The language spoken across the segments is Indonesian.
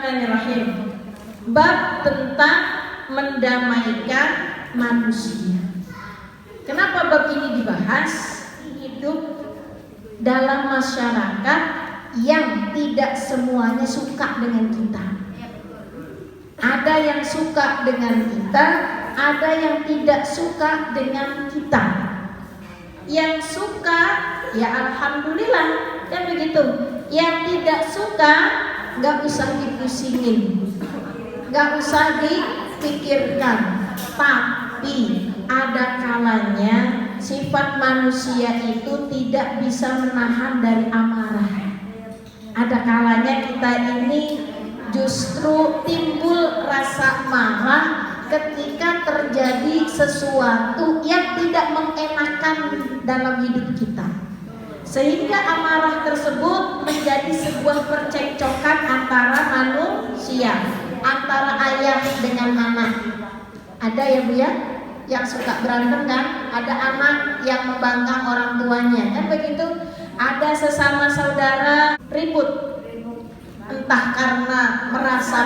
Bismillahirrahmanirrahim. Bab tentang mendamaikan manusia. Kenapa bab ini dibahas? Hidup dalam masyarakat yang tidak semuanya suka dengan kita. Ada yang suka dengan kita, ada yang tidak suka dengan kita. Yang suka, ya alhamdulillah, kan begitu. Yang tidak suka, gak usah dipusingin, gak usah dipikirkan. Tapi ada kalanya sifat manusia itu tidak bisa menahan dari amarah. Ada kalanya kita ini justru timbul rasa marah ketika terjadi sesuatu yang tidak mengenakan dalam hidup kita, sehingga amarah tersebut menjadi sebuah percekcokan antara manusia, antara ayah dengan anak. Ada ya Bu ya, yang suka berantem kan? Ada anak yang membangkang orang tuanya, kan begitu? Ada sesama saudara ribut, entah karena merasa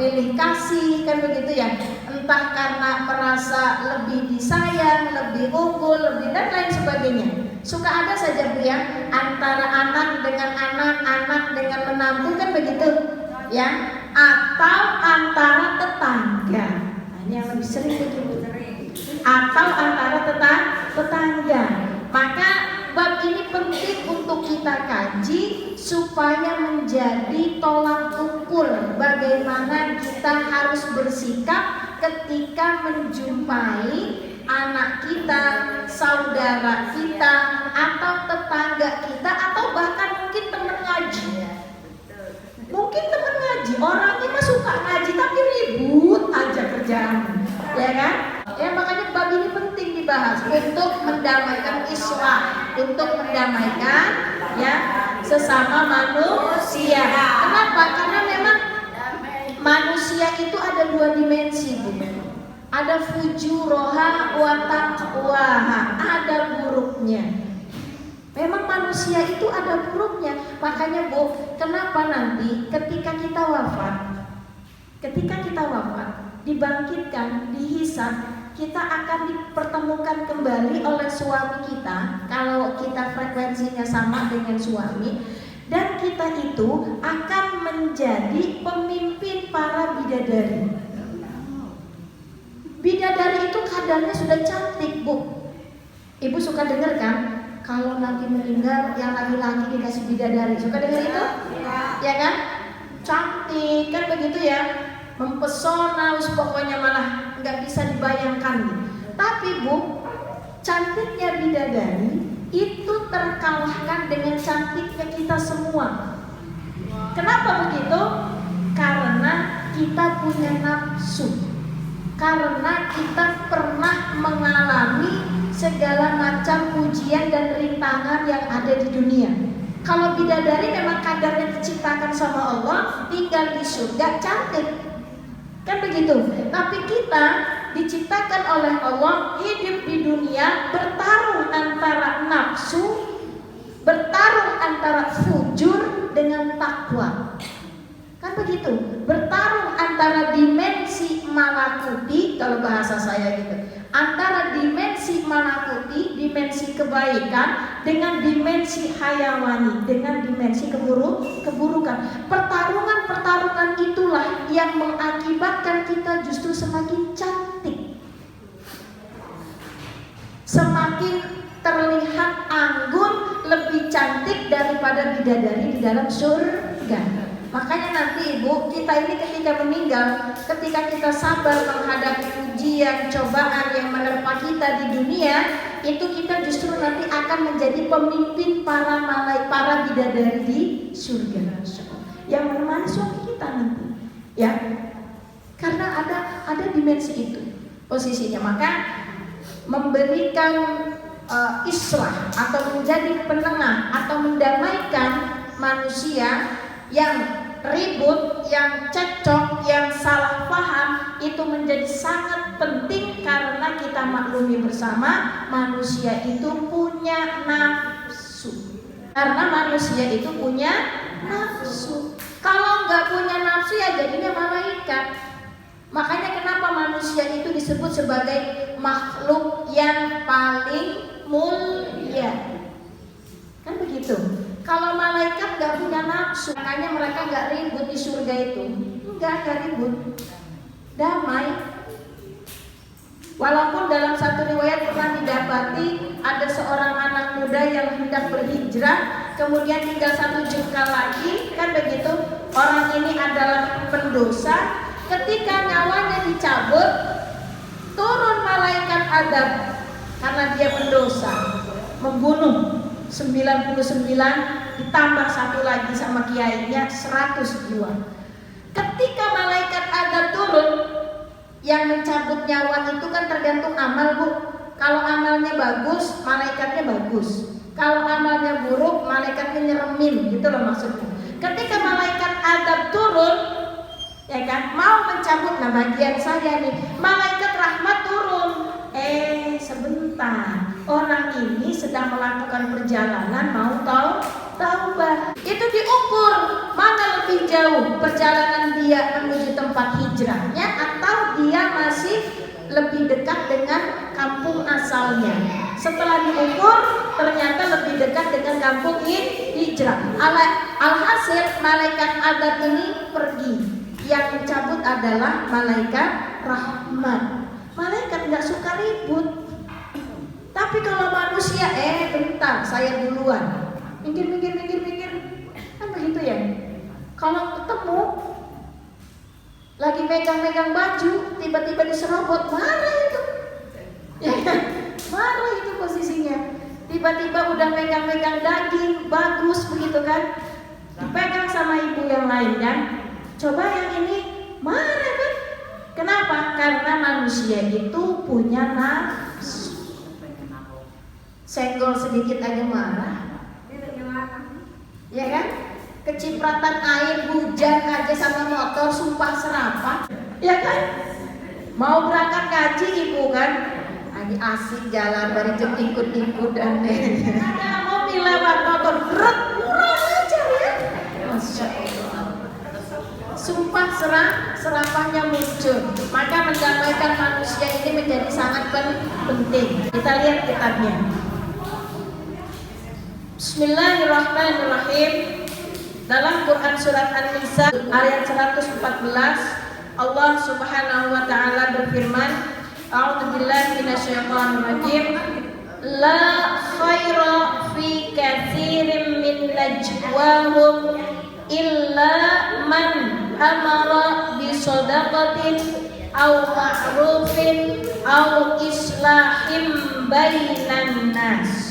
pilih kasih, kan begitu ya, entah karena merasa lebih disayang, lebih unggul, lebih dan lain sebagainya. Suka ada saja Bu ya, antara anak dengan anak, anak dengan menantu, kan begitu ya, atau antara tetangga. Nah, ini yang lebih sering begitu, atau antara tetangga. Maka bab ini penting untuk kita kaji supaya menjadi tolak ukur bagaimana kita harus bersikap ketika menjumpai anak kita, saudara kita, atau tetangga kita, atau bahkan mungkin teman ngaji. Mungkin teman ngaji, orangnya mah suka ngaji tapi ribut aja kerjaan, ya kan? Ya makanya bab ini penting dibahas untuk mendamaikan islah, untuk mendamaikan ya sesama manusia. Kenapa? Karena memang manusia itu ada dua dimensi, Bu. Ada fujuroha wa taqwaha, ada buruknya. Memang manusia itu ada buruknya. Makanya Bu, kenapa nanti ketika kita wafat, dibangkitkan, dihisab, kita akan dipertemukan kembali oleh suami kita, kalau kita frekuensinya sama dengan suami, dan kita itu akan menjadi pemimpin para bidadari. Bidadari itu kadarnya sudah cantik, Bu. Ibu suka dengar kan? Kalau nanti meninggal yang laki-laki dikasih bidadari, suka dengar itu? Ya kan? Cantik, kan begitu ya? Mempesona, pokoknya malah nggak bisa dibayangkan. Tapi Bu, cantiknya bidadari itu terkalahkan dengan cantiknya kita semua. Kenapa begitu? Karena kita punya nafsu, karena kita pernah mengalami segala macam ujian dan rintangan yang ada di dunia. Kalau bidadari memang kadarnya diciptakan sama Allah, tinggal di surga, cantik, kan begitu. Tapi kita diciptakan oleh Allah hidup di dunia, bertarung antara nafsu, bertarung antara fujur dengan takwa, kan begitu. Bertarung antara dimensi malakuti, kalau bahasa saya gitu, antara dimensi malakuti, dimensi kebaikan, dengan dimensi hayawani, dengan dimensi keburukan. Pertarungan itulah yang mengakibatkan kita justru semakin cantik, semakin terlihat anggun, lebih cantik daripada bidadari di dalam surga. Makanya nanti Ibu, kita ini ketika meninggal, ketika kita sabar menghadapi ujian, cobaan yang menerpa kita di dunia, itu kita justru nanti akan menjadi pemimpin para bidadari di surga, yang menemani suami kita nanti, ya. Karena ada dimensi itu posisinya. Maka memberikan islah atau menjadi penengah atau mendamaikan manusia yang ribut, yang cekcok, yang salah paham, itu menjadi sangat penting. Karena kita maklumi bersama, manusia itu punya nafsu. Karena manusia itu punya nafsu. Kalau nggak punya nafsu ya jadinya malaikat. Makanya kenapa manusia itu disebut sebagai makhluk yang paling mulia. Kan begitu. Kalau malaikat nggak punya nafsu, makanya mereka nggak ribut di surga itu. Nggak ribut, damai. Walaupun dalam satu riwayat pernah didapati ada seorang anak muda yang hendak berhijrah, kemudian tinggal 1 jengkal lagi, kan begitu. Orang ini adalah pendosa. Ketika nyawanya dicabut, turun malaikat adab karena dia pendosa, membunuh 99 ditambah 1 lagi sama kiainya 100 jiwa. Ketika malaikat adab turun, yang mencabut nyawa itu kan tergantung amal, Bu. Kalau amalnya bagus, malaikatnya bagus. Kalau amalnya buruk, malaikatnya nyeremin, gitu loh maksudnya. Ketika malaikat adab turun, ya kan, mau mencabut, nah bagian saya nih, malaikat rahmat turun. Sebentar, orang ini sedang melakukan perjalanan mau taubat. Itu diukur mana lebih jauh perjalanan dia menuju tempat hijrahnya atau dia masih lebih dekat dengan kampung asalnya. Setelah diukur ternyata lebih dekat dengan kampung hijrah. Alhasil malaikat adab ini pergi. Yang mencabut adalah malaikat rahmat. Malaikat nggak suka ribut. Tapi kalau manusia, bentar, saya duluan. Minggir. Kan begitu ya. Kalau ketemu lagi megang-megang baju, tiba-tiba diserobot, marah itu. Ya kan? Marah itu posisinya. Tiba-tiba udah megang-megang daging, bagus begitu kan. Dipegang sama ibu yang lain kan. Coba yang ini marah kan? Kenapa? Karena manusia itu punya nafsu. Senggol sedikit aja marah. Ya kan? Kecipratan air hujan aja sama motor sumpah serapah. Ya kan? Mau berangkat ngaji ibu kan? Lagi asik jalan dari jam ikut-ikut dan ada mobil lewat motor berat murah aja ya. Masya Allah. Sumpah serapahnya muncul. Maka mendamaikan manusia ini menjadi sangat penting. Kita lihat kitabnya. Bismillahirrahmanirrahim. Dalam Quran surat An-Nisa ayat 114 Allah Subhanahu wa taala berfirman, A'udzubillahi minasyaitonirrajim. La khaira fi katsirin min najwahum illa man amara bi shadaqatin aw ma'rufin aw islahim bainan nas.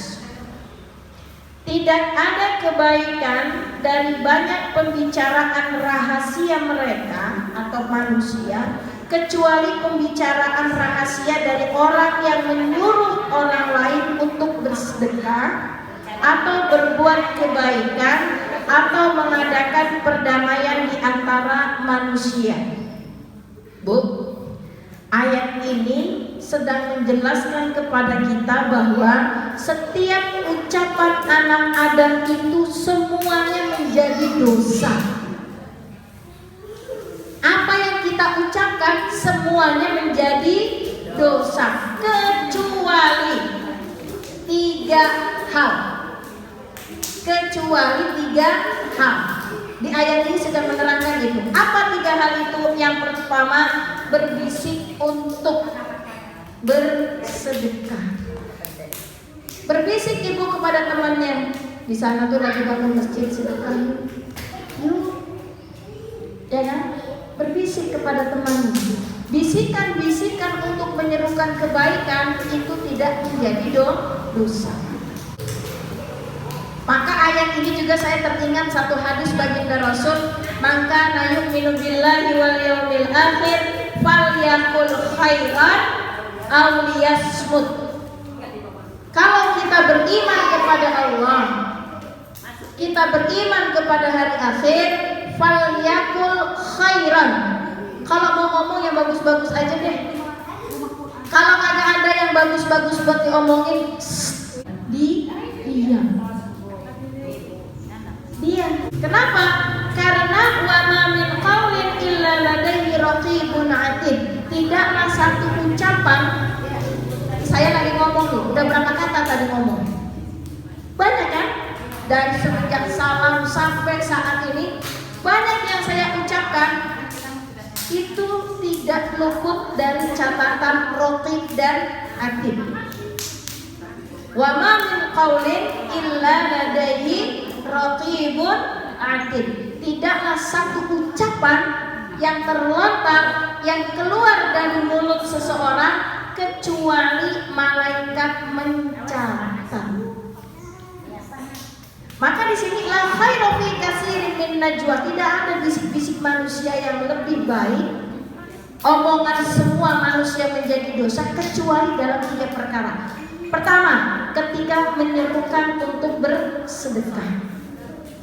Tidak ada kebaikan dari banyak pembicaraan rahasia mereka atau manusia kecuali pembicaraan rahasia dari orang yang menyuruh orang lain untuk bersedekah atau berbuat kebaikan atau mengadakan perdamaian di antara manusia. Bu, ayat ini sedang menjelaskan kepada kita bahwa setiap ucapan anak Adam itu semuanya menjadi dosa. Apa yang kita ucapkan semuanya menjadi dosa kecuali 3 hal. Kecuali 3 hal. Di ayat ini sedang menerangkan itu. Apa 3 hal itu? Yang pertama, berbisik untuk bersedekah. Berbisik ibu kepada temannya, di sana tuh lagi bangun masjid, sedekah yuk. Ya kan? Berbisik kepada temannya. Bisikan-bisikan untuk menyerukan kebaikan itu tidak menjadi dosa. Maka ayat ini juga saya teringat satu hadis baginda Rasul, maka nayuk minum billahi wal yaumil akhir falyakul khairan aw liyasmut. Kalau kita beriman kepada Allah, kita beriman kepada hari akhir, falyakul khairan. Kalau mau ngomong yang bagus-bagus aja deh. Kalau kagak ada yang bagus-bagus buat diomongin, diam. Kenapa? Karena wa tidaklah satu ucapan. Saya lagi ngomong nih, udah berapa kata tadi ngomong? Banyak kan? Dari semenjak salam sampai saat ini, banyak yang saya ucapkan itu tidak luput dari catatan raqib dan atid. Wa ma min qaulin illa ladaihi raqibun atid. Tidaklah satu ucapan yang terlontar, yang keluar dari mulut seseorang kecuali malaikat mencatat. Maka di sini la khairu fi katsirin min najwa, tidak ada bisik-bisik manusia yang lebih baik. Omongan semua manusia menjadi dosa kecuali dalam 3 perkara. Pertama, ketika menyerukan untuk bersedekah.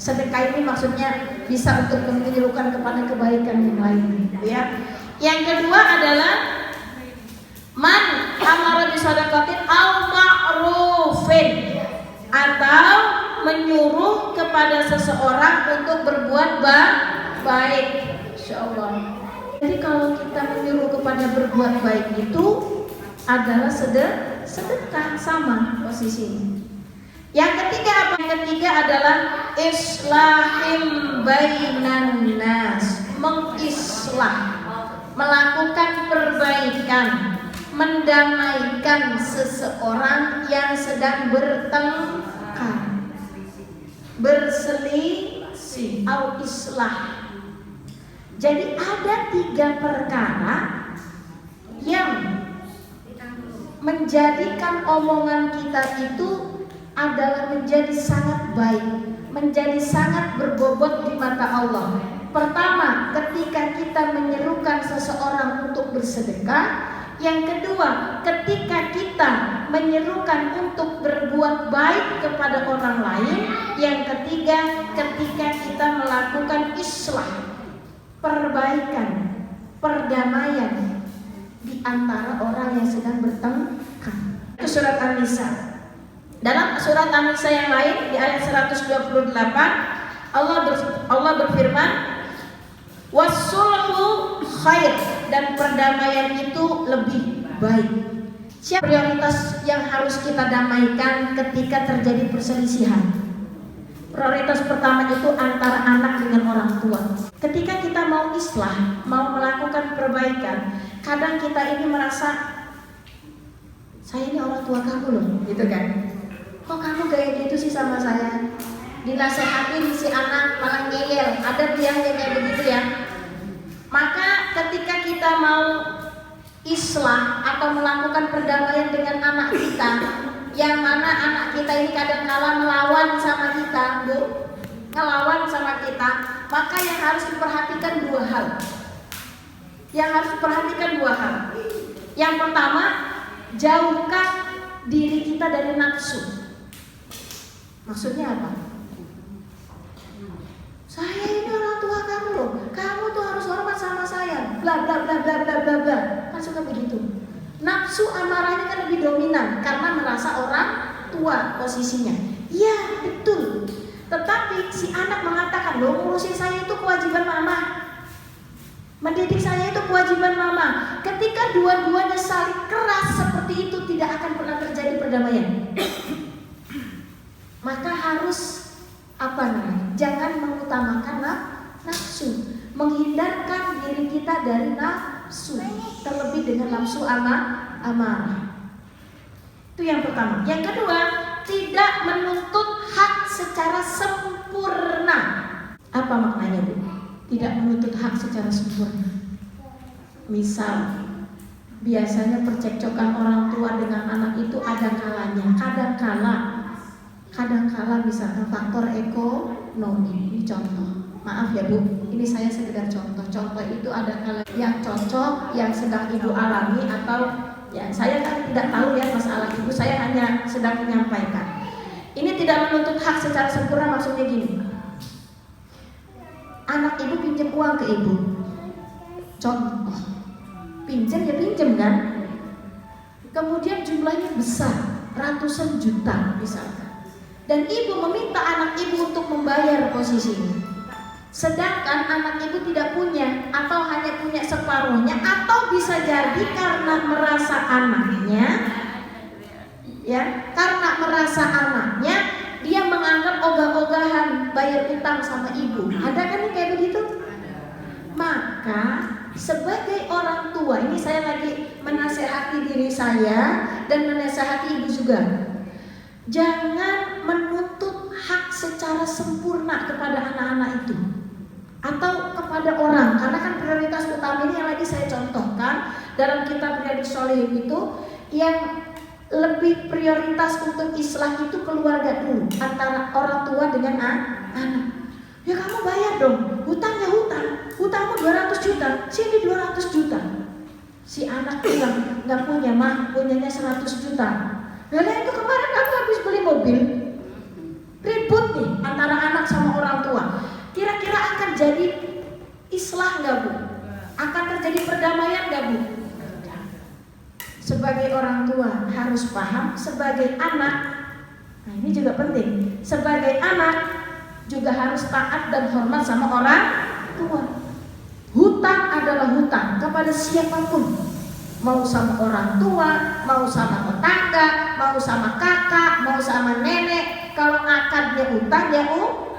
Sedekah ini maksudnya bisa untuk menyerukan kepada kebaikan yang lain, ya. Yang kedua adalah man amara bi shadaqatin aw ma'rufin, atau menyuruh kepada seseorang untuk berbuat baik. Insyaallah. Jadi kalau kita menyuruh kepada berbuat baik itu adalah sedekah, sama posisinya. Yang ketiga apa? Yang ketiga adalah islahim bainan nas, mengislah, melakukan perbaikan, mendamaikan seseorang yang sedang bertengkar, berselisih, au islah. Jadi ada 3 perkara yang menjadikan omongan kita itu adalah menjadi sangat baik, menjadi sangat berbobot di mata Allah. Pertama, ketika kita menyerukan seseorang untuk bersedekah. Yang kedua, ketika kita menyerukan untuk berbuat baik kepada orang lain. Yang ketiga, ketika kita melakukan islah, perbaikan, perdamaian di antara orang yang sedang bertengkar. Itu surat An-Nisa. Dalam surat An-Nisa yang lain di ayat 128 Allah berfirman, wassulhu khair, dan perdamaian itu lebih baik. Siapa prioritas yang harus kita damaikan ketika terjadi perselisihan? Prioritas pertama itu antara anak dengan orang tua. Ketika kita mau islah, mau melakukan perbaikan, kadang kita ini merasa, saya ini orang tua kamu loh, gitu kan? Kok kamu kayak gitu sih sama saya? Dinasehatin si anak malah ngeyel. Ada yang kayak begitu ya. Maka ketika kita mau islah atau melakukan perdamaian dengan anak kita, yang mana anak kita ini kadang-kala melawan sama kita, ngelawan sama kita, maka yang harus diperhatikan 2 hal. Yang pertama, jauhkan diri kita dari nafsu. Maksudnya apa? Saya ini orang tua kamu loh, kamu tuh harus hormat sama saya, bla bla bla bla bla bla bla. Kan suka begitu. Nafsu amarahnya kan lebih dominan karena merasa orang tua posisinya. Iya, betul. Tetapi si anak mengatakan, loh, ngurusin saya itu kewajiban mama, mendidik saya itu kewajiban mama. Ketika dua-duanya saling keras seperti itu, tidak akan pernah terjadi perdamaian. Maka harus jangan mengutamakan nafsu, menghindarkan diri kita dari nafsu, terlebih dengan nafsu amarah. Itu yang pertama. Yang kedua, tidak menuntut hak secara sempurna. Apa maknanya, Bu? Tidak menuntut hak secara sempurna. Misal, biasanya percekcokan orang tua dengan anak itu ada kalanya. Kadang-kala misalkan faktor ekonomi. Ini contoh. Maaf ya Bu, ini saya sekedar contoh. Contoh itu ada kala yang cocok, yang sedang Ibu alami, atau ya saya kan tidak tahu ya masalah Ibu, saya hanya sedang menyampaikan. Ini tidak menuntut hak secara sempurna, maksudnya gini. Anak Ibu pinjam uang ke Ibu. Contoh. Pinjam ya pinjam kan? Kemudian jumlahnya besar, ratusan juta misalkan. Dan Ibu meminta anak Ibu untuk membayar posisinya. Sedangkan anak ibu tidak punya, atau hanya punya separuhnya, atau bisa jadi karena merasa anaknya, ya, karena merasa anaknya, dia menganggap ogah-ogahan bayar utang sama ibu. Ada kan yang kayak begitu? Maka sebagai orang tua, ini saya lagi menasehati diri saya dan menasehati ibu juga. Jangan menuntut hak secara sempurna kepada anak-anak itu atau kepada orang, karena kan prioritas utama ini yang lagi saya contohkan dalam kitab Riyadhus Shalihin itu, yang lebih prioritas untuk islah itu keluarga dulu, antara orang tua dengan anak. Ya kamu bayar dong, hutangnya hutangmu 200 juta, sini 200 juta. Si anak bilang nggak punya mah, punyanya 100 juta. Nah itu kemarin kamu habis beli mobil, ribut nih antara anak sama orang tua. Kira-kira akan jadi islah nggak bu? Akan terjadi perdamaian nggak bu? Sebagai orang tua harus paham, sebagai anak, nah ini juga penting, sebagai anak juga harus taat dan hormat sama orang tua. Hutang adalah hutang kepada siapapun, mau sama orang tua, mau sama tetangga, mau sama kakak, mau sama nenek. Kalau akadnya hutang ya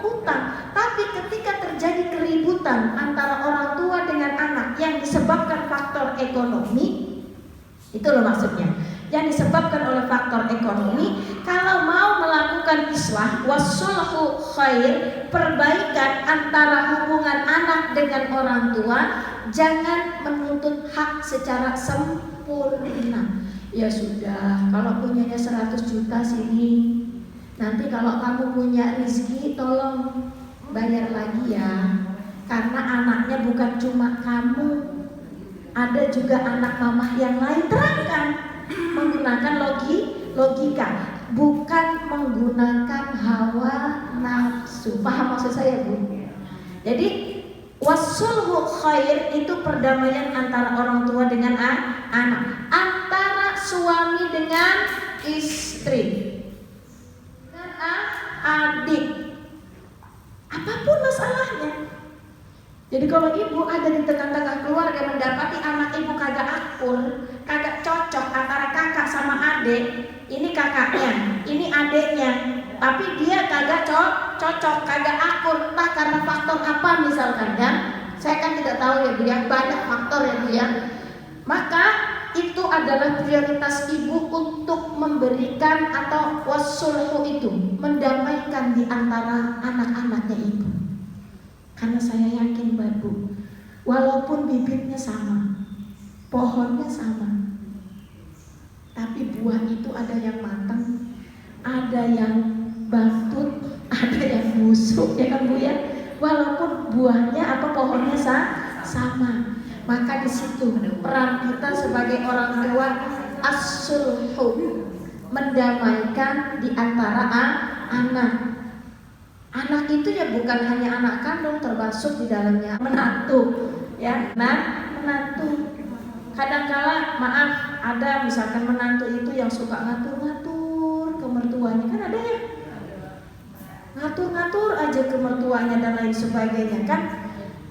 hutang. Tapi ketika terjadi keributan antara orang tua dengan anak yang disebabkan faktor ekonomi, itu loh maksudnya, yang disebabkan oleh faktor ekonomi, kalau mau melakukan islah wasulhu khair, perbaikan antara hubungan anak dengan orang tua, jangan menuntut hak secara sempurna. Ya sudah, kalau punyanya 100 juta sini, nanti kalau kamu punya rezeki tolong bayar lagi ya, karena anaknya bukan cuma kamu, ada juga anak mamah yang lain. Terangkan menggunakan logika, bukan menggunakan hawa nafsu. Paham maksud saya bu? Jadi wasulhu khair itu perdamaian antara orang tua dengan anak, antara suami dengan istri, dengan adik, apapun masalahnya. Jadi kalau ibu ada di tengah-tengah keluarga mendapati anak ibu kagak akur, kagak cocok antara kakak sama adik, ini kakaknya, ini adiknya, tapi dia kagak cocok, kagak akur, entah karena faktor apa misalkan kan, saya kan tidak tahu ya bu ya, banyak faktor ya bu ya. Maka itu adalah prioritas ibu untuk memberikan atau wasulhu itu, mendamaikan di antara anak-anaknya ibu. Karena saya yakin babu, walaupun bibitnya sama, pohonnya sama, tapi buah itu ada yang matang, ada yang bantut, ada yang busuk ya kan bu ya. Walaupun buahnya apa pohonnya sama, maka di situ peran kita sebagai orang tua as-sulhu, mendamaikan di antara anak. Anak itu ya bukan hanya anak kandung, termasuk di dalamnya menantu, ya, menantu. Kadangkala maaf, ada misalkan menantu itu yang suka ngatur-ngatur ke mertuanya, kan ada ya, ngatur-ngatur aja ke mertuanya dan lain sebagainya kan.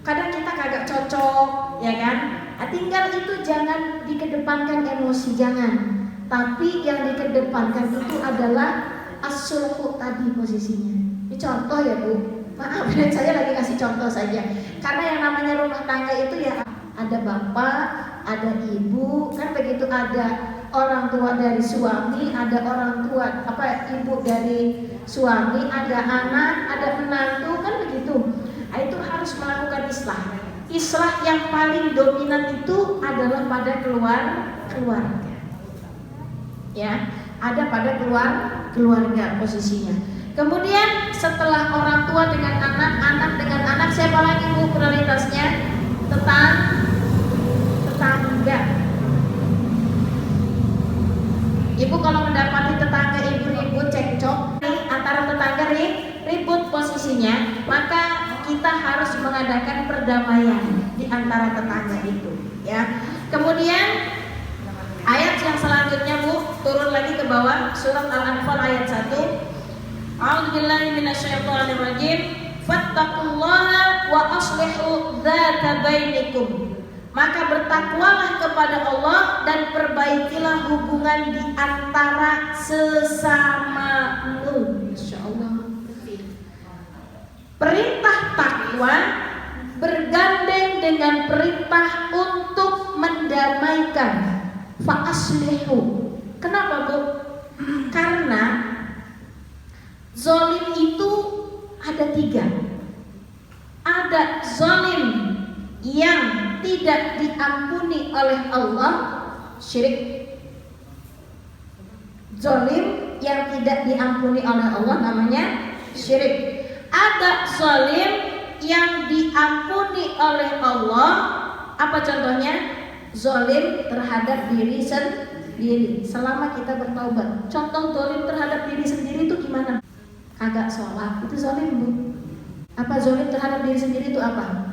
Kadang kita kagak cocok, ya kan. Tinggal itu jangan dikedepankan emosi, jangan. Tapi yang dikedepankan itu adalah as-sulhu tadi posisinya. Ini contoh ya bu, maaf saya lagi kasih contoh saja. Karena yang namanya rumah tangga itu ya ada bapak, ada ibu, kan begitu, ada orang tua dari suami, ada orang tua ibu dari suami, ada anak, ada menantu, kan begitu. Nah, itu harus melakukan islah. Islah yang paling dominan itu adalah pada keluarga. Ya, ada pada keluarga posisinya. Kemudian setelah orang tua dengan anak, anak dengan anak, siapa lagi bu prioritasnya? Tetangga. Ibu kalau mendapati tetangga ibu ribut cekcok antara tetangga ribut posisinya, maka kita harus mengadakan perdamaian di antara tetangga itu, ya. Kemudian ayat yang selanjutnya bu, turun lagi ke bawah, surat Al-Anfal ayat 1. A'udzubillahi minasyaitonirrajim. fattaqullaha wa aslihu dzata bainikum. Maka bertakwalah kepada Allah dan perbaikilah hubungan di antara sesamamu. Insyaallah. Perintah takwa bergandeng dengan perintah untuk mendamaikan. Fa aslihu. Kenapa, Bu? Karena zalim itu ada 3. Ada zalim yang tidak diampuni oleh Allah, syirik. Zalim yang tidak diampuni oleh Allah namanya syirik. Ada zalim yang diampuni oleh Allah. Apa contohnya? Zalim terhadap diri sendiri selama kita bertaubat. Contoh zalim terhadap diri sendiri itu gimana? Kagak sholat, itu zalim, Bu. Apa zalim terhadap diri sendiri itu apa?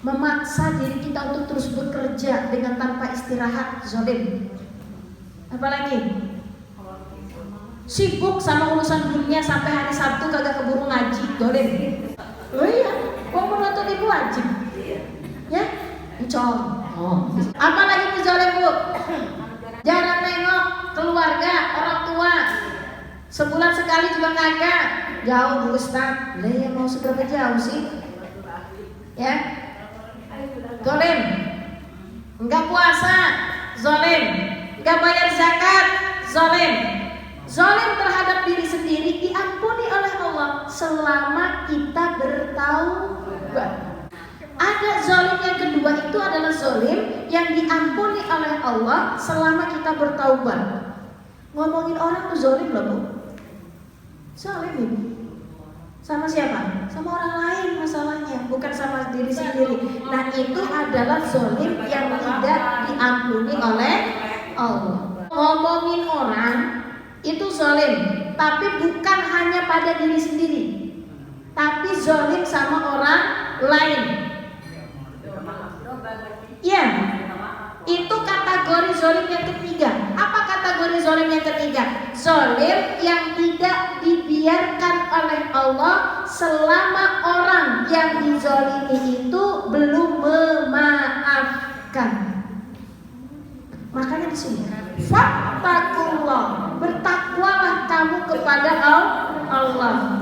Memaksa diri kita untuk terus bekerja dengan tanpa istirahat, zalim. Apalagi? Sibuk sama urusan dunia sampai hari Sabtu kagak keburu ngaji, zalim. Oh iya, kok menuntut itu wajib? Ya, dicol. Apalagi itu zalim, Bu? Jarang nengok keluarga, orang tua. Sebulan sekali juga kagak. Jauh, Bu Ustaz. Lah ya mau seberapa jauh sih? Ya. Zalim. Enggak puasa, zalim. Enggak bayar zakat, zalim. Zalim terhadap diri sendiri diampuni oleh Allah selama kita bertaubat. Ada zalim yang kedua, itu adalah zalim yang diampuni oleh Allah selama kita bertaubat. Ngomongin orang tuh zalim loh, Bu. Zalim ini. Sama siapa? Sama orang lain masalahnya, bukan sama diri sendiri. Nah, itu adalah zalim yang tidak diampuni oleh Allah. Ngomongin orang itu zalim, tapi bukan hanya pada diri sendiri, tapi zalim sama orang lain. Ya, itu kategori zalim yang ketiga. Apa kategori zalim yang ketiga? Zalim yang tidak dibiarkan oleh Allah selama orang yang dizalimi itu belum memaafkan. Makanya di sini, fattaqullah, bertakwalah kamu kepada Allah.